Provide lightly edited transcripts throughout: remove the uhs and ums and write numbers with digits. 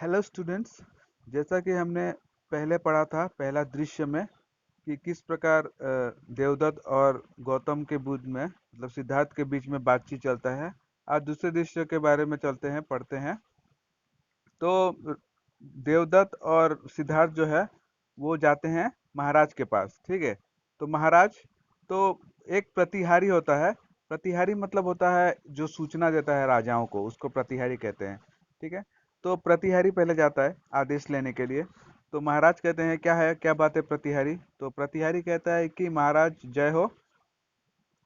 Hello students. जैसा कि हमने पहले पढ़ा था पहला दृश्य में कि किस प्रकार देवदत्त और गौतम के बीच में मतलब सिद्धार्थ के बीच में बातचीत चलता है। आज दूसरे दृश्य के बारे में चलते हैं, पढ़ते हैं। तो देवदत्त और सिद्धार्थ जो है वो जाते हैं महाराज के पास। ठीक है। तो महाराज, तो एक प्रतिहारी होता है। प्रतिहारी मतलब होता है जो सूचना देता है राजाओं को, उसको प्रतिहारी कहते हैं। ठीक है। तो प्रतिहारी पहले जाता है आदेश लेने के लिए। तो महाराज कहते हैं क्या है, क्या बात है प्रतिहारी। तो प्रतिहारी कहता है कि महाराज जय हो,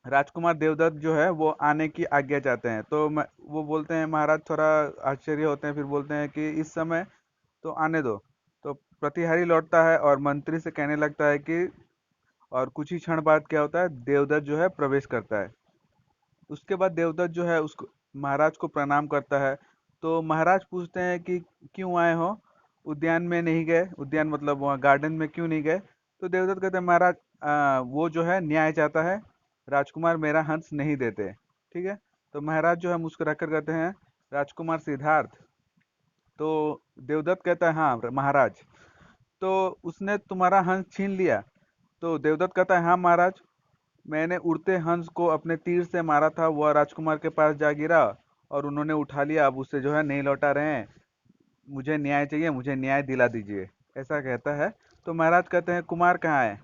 राजकुमार देवदत्त जो है वो आने की आज्ञा चाहते हैं। तो वो बोलते हैं, महाराज थोड़ा आश्चर्य होते हैं, फिर बोलते हैं कि इस समय तो आने दो। तो प्रतिहारी लौटता है और मंत्री से कहने लगता है कि, और कुछ ही क्षण बाद क्या होता है, देवदत्त जो है प्रवेश करता है। उसके बाद देवदत्त जो है उसको महाराज को प्रणाम करता है। तो महाराज पूछते हैं कि क्यों आए हो, उद्यान में नहीं गए, उद्यान मतलब वहाँ गार्डन में क्यों नहीं गए। तो देवदत्त कहते हैं महाराज वो जो है न्याय चाहता है, राजकुमार मेरा हंस नहीं देते। ठीक है। तो महाराज जो है मुस्कुरा कर कहते हैं राजकुमार सिद्धार्थ। तो देवदत्त कहता है हाँ महाराज, तो उसने तुम्हारा हंस छीन लिया। तो देवदत्त कहता है हाँ महाराज, मैंने उड़ते हंस को अपने तीर से मारा था, वह राजकुमार के पास जा गिरा और उन्होंने उठा लिया, अब उसे जो है नहीं लौटा रहे हैं। मुझे न्याय चाहिए, मुझे न्याय दिला दीजिए, ऐसा कहता है। तो महाराज कहते हैं कुमार कहाँ है।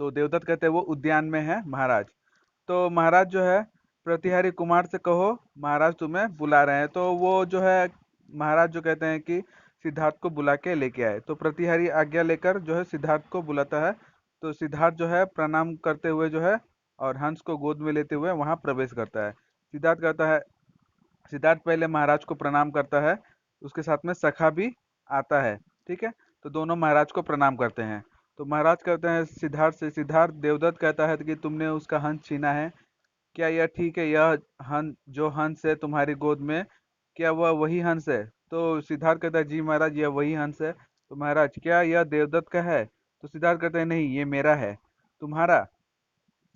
तो देवदत्त कहते हैं वो उद्यान में है महाराज। तो महाराज जो है प्रतिहारी कुमार से कहो महाराज तुम्हें बुला रहे हैं। तो वो जो है महाराज जो कहते हैं कि सिद्धार्थ को बुला के लेके आए। तो प्रतिहारी आज्ञा लेकर जो है सिद्धार्थ को बुलाता है। तो सिद्धार्थ जो है प्रणाम करते हुए जो है और हंस को गोद में लेते हुए वहां प्रवेश करता है। सिद्धार्थ कहता है, सिद्धार्थ पहले महाराज को प्रणाम करता है, उसके साथ में सखा भी आता है। ठीक है। तो दोनों महाराज को प्रणाम करते हैं। तो महाराज कहते हैं सिद्धार्थ से, सिद्धार्थ देवदत्त कहता है कि तुमने उसका हंस छीना है, क्या यह ठीक है, यह हंस जो हंस है तुम्हारी गोद में, क्या वह वही हंस है। तो सिद्धार्थ कहता है जी महाराज यह वही हंस है। तो महाराज क्या यह देवदत्त का है। तो सिद्धार्थ कहते हैं नहीं ये मेरा है। तुम्हारा।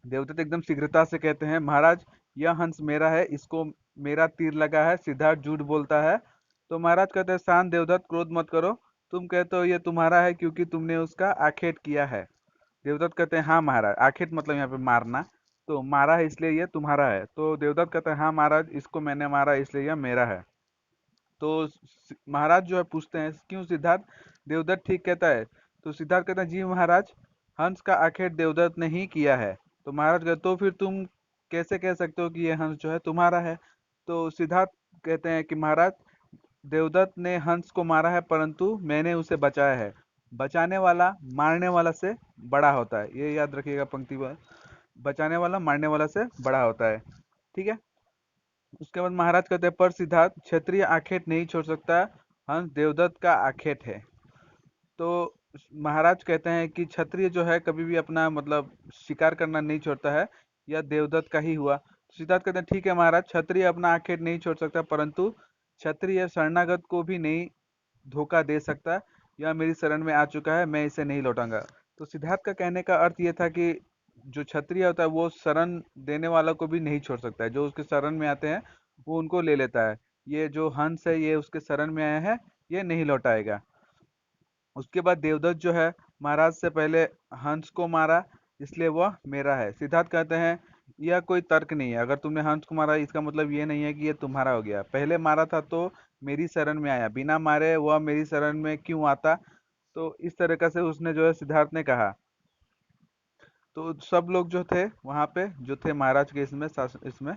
देवदत्त एकदम शीघ्रता से कहते हैं महाराज यह हंस मेरा है, इसको मेरा तीर लगा है। सिद्धार्थ झूठ बोलता है। तो महाराज कहते हैं शांत देवदत्त, क्रोध मत करो, तुम कहते हो ये तुम्हारा है क्योंकि तुमने उसका आखेट किया है। देवदत्त कहते हैं हाँ महाराज, आखेट मतलब यहाँ पे मारना, तो मारा है इसलिए ये तुम्हारा है। तो देवदत्त कहते हैं हाँ महाराज, इसको मैंने मारा इसलिए यह मेरा है। तो महाराज जो है पूछते हैं क्यों सिद्धार्थ, देवदत्त ठीक कहता है। तो सिद्धार्थ कहता है जी महाराज, हंस का आखेट देवदत्त ने ही किया है। तो महाराज कहते तो फिर तुम कैसे कह सकते हो कि ये हंस जो है तुम्हारा है। तो सिद्धार्थ कहते हैं कि महाराज देवदत्त ने हंस को मारा है परंतु मैंने उसे बचाया है। बचाने वाला मारने वाला से बड़ा होता है, ये याद रखिएगा पंक्ति पर। बचाने वाला मारने वाला से बड़ा होता है। ठीक है। उसके बाद महाराज कहते हैं पर सिद्धार्थ क्षत्रिय आखेट नहीं छोड़ सकता, हंस देवदत्त का आखेट है। तो महाराज कहते हैं कि क्षत्रिय जो है कभी भी अपना मतलब शिकार करना नहीं छोड़ता है, यह देवदत्त का ही हुआ। सिद्धार्थ कहते हैं ठीक है महाराज, क्षत्रिय अपना आखेट नहीं छोड़ सकता परंतु क्षत्रिय शरणागत को भी नहीं धोखा दे सकता। यह मेरी शरण में आ चुका है, मैं इसे नहीं लौटाऊंगा। तो सिद्धार्थ का कहने का अर्थ ये था कि जो क्षत्रिय होता है वो शरण देने वाला को भी नहीं छोड़ सकता है, जो उसके शरण में आते हैं वो उनको ले लेता है। ये जो हंस है ये उसके शरण में आया है, ये नहीं लौटाएगा। उसके बाद देवदत्त जो है महाराज से पहले हंस को मारा, इसलिए वह मेरा है। सिद्धार्थ कहते हैं यह कोई तर्क नहीं है, अगर तुमने हंस को मारा इसका मतलब ये नहीं है कि ये तुम्हारा हो गया। पहले मारा था तो मेरी शरण में आया, बिना मारे वह मेरी शरण में क्यों आता। तो इस तरीके से उसने जो है सिद्धार्थ ने कहा। तो सब लोग जो थे वहां पे जो थे महाराज के इसमें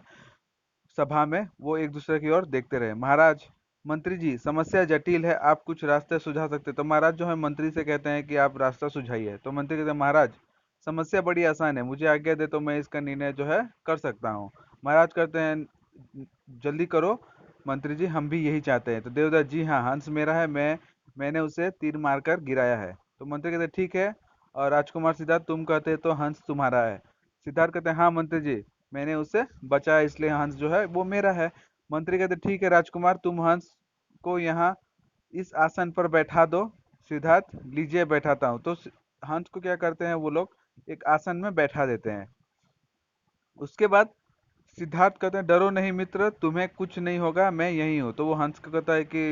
सभा में, वो एक दूसरे की ओर देखते रहे। महाराज, मंत्री जी समस्या जटिल है, आप कुछ रास्ते सुझा सकते हैं। तो महाराज जो है मंत्री से कहते हैं कि आप रास्ता सुझाइए। तो मंत्री कहते हैं महाराज समस्या बड़ी आसान है, मुझे आज्ञा दे तो मैं इसका निर्णय जो है कर सकता हूँ। महाराज कहते हैं जल्दी करो मंत्री जी, हम भी यही चाहते हैं। तो देवदत्त जी हाँ, हंस मेरा है, मैंने उसे तीर मारकर गिराया है। तो मंत्री कहते हैं ठीक है, और राजकुमार सिद्धार्थ तुम कहते तो हंस तुम्हारा है। सिद्धार्थ कहते हैं हाँ मंत्री जी, मैंने उसे बचाया इसलिए हंस जो है वो मेरा है। मंत्री कहते ठीक है राजकुमार, तुम हंस को यहाँ इस आसन पर बैठा दो। सिद्धार्थ लीजिए बैठाता हूँ। तो हंस को क्या करते हैं वो लोग, एक आसन में बैठा देते हैं। उसके बाद सिद्धार्थ कहते हैं डरो नहीं मित्र, तुम्हें कुछ नहीं होगा, मैं यही हूँ। तो वो हंस को कहता है कि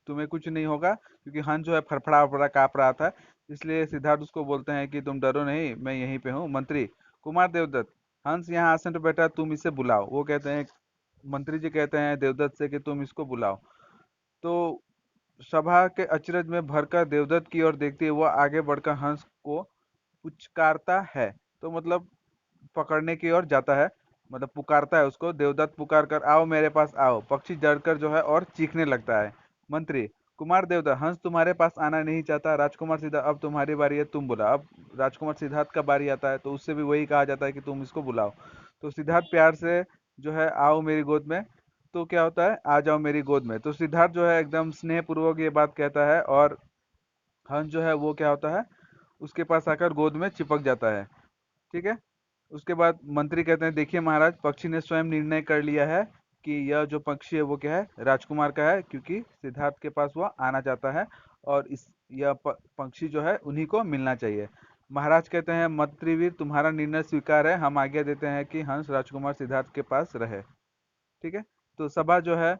तुम्हें कुछ नहीं होगा, क्योंकि हंस जो है फड़फड़ा फड़ा कांप रहा था। इसलिए सिद्धार्थ उसको बोलते हैं कि तुम डरो नहीं, मैं यहीं पे हूँ। मंत्री, कुमार देवदत्त, हंस यहाँ आसन पर बैठा, तुम इसे बुलाओ। वो कहते हैं, मंत्री जी कहते हैं देवदत्त से कि तुम इसको बुलाओ। तो सभा के अचरज में भरकर देवदत्त की ओर देखती है, वो आगे बढ़कर हंस को पुचकारता है। तो मतलब पकड़ने की ओर जाता है, मतलब पुकारता है उसको। देवदत्त पुकार कर, आओ मेरे पास आओ। पक्षी डरकर जो है और चीखने लगता है। मंत्री, कुमार देवदत्त, हंस तुम्हारे पास आना नहीं चाहता। राजकुमार सिद्धार्थ, अब तुम्हारी बारी है, तुम बुलाओ। अब राजकुमार सिद्धार्थ का बारी आता है, तो उससे भी वही कहा जाता है कि तुम इसको बुलाओ। तो सिद्धार्थ प्यार से जो है, आओ मेरी गोद में। तो क्या होता है, आ जाओ मेरी गोद में। तो सिद्धार्थ जो है एकदम स्नेह पूर्वक ये बात कहता है, और हंस जो है वो क्या होता है, उसके पास आकर गोद में चिपक जाता है। ठीक है। उसके बाद मंत्री कहते हैं, देखिए महाराज, पक्षी ने स्वयं निर्णय कर लिया है कि यह जो पक्षी है वो क्या है, राजकुमार का है, क्योंकि सिद्धार्थ के पास वह आना चाहता है, और इस यह पक्षी जो है उन्हीं को मिलना चाहिए। महाराज कहते हैं, मंत्रीवीर, तुम्हारा निर्णय स्वीकार है, हम आज्ञा देते हैं कि हंस राजकुमार सिद्धार्थ के पास रहे। ठीक है। तो सभा जो है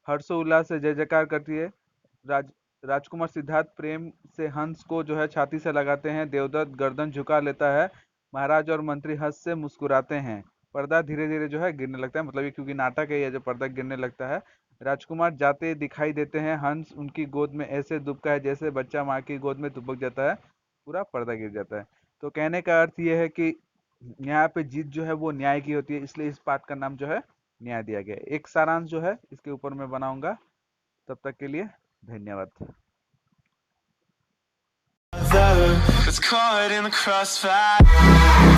हर्षोल्लास से जय जयकार करती है। राज राजकुमार सिद्धार्थ प्रेम से हंस को जो है छाती से लगाते हैं। देवदत्त गर्दन झुका लेता है। महाराज और मंत्री हंस से मुस्कुराते हैं। पर्दा धीरे धीरे जो है गिरने लगता है, मतलब ये क्योंकि नाटक है, ये जो पर्दा गिरने लगता है। राजकुमार जाते दिखाई देते हैं। हंस उनकी गोद में ऐसे दुबका है जैसे बच्चा माँ की गोद में दुबक जाता है। पूरा पर्दा गिर जाता है। तो कहने का अर्थ ये है कि यहाँ पे जीत जो है वो न्याय की होती है, इसलिए इस पाठ का नाम जो है न्याय दिया गया है। एक सारांश जो है इसके ऊपर मैं बनाऊंगा। तब तक के लिए धन्यवाद। That's caught in the crossfire.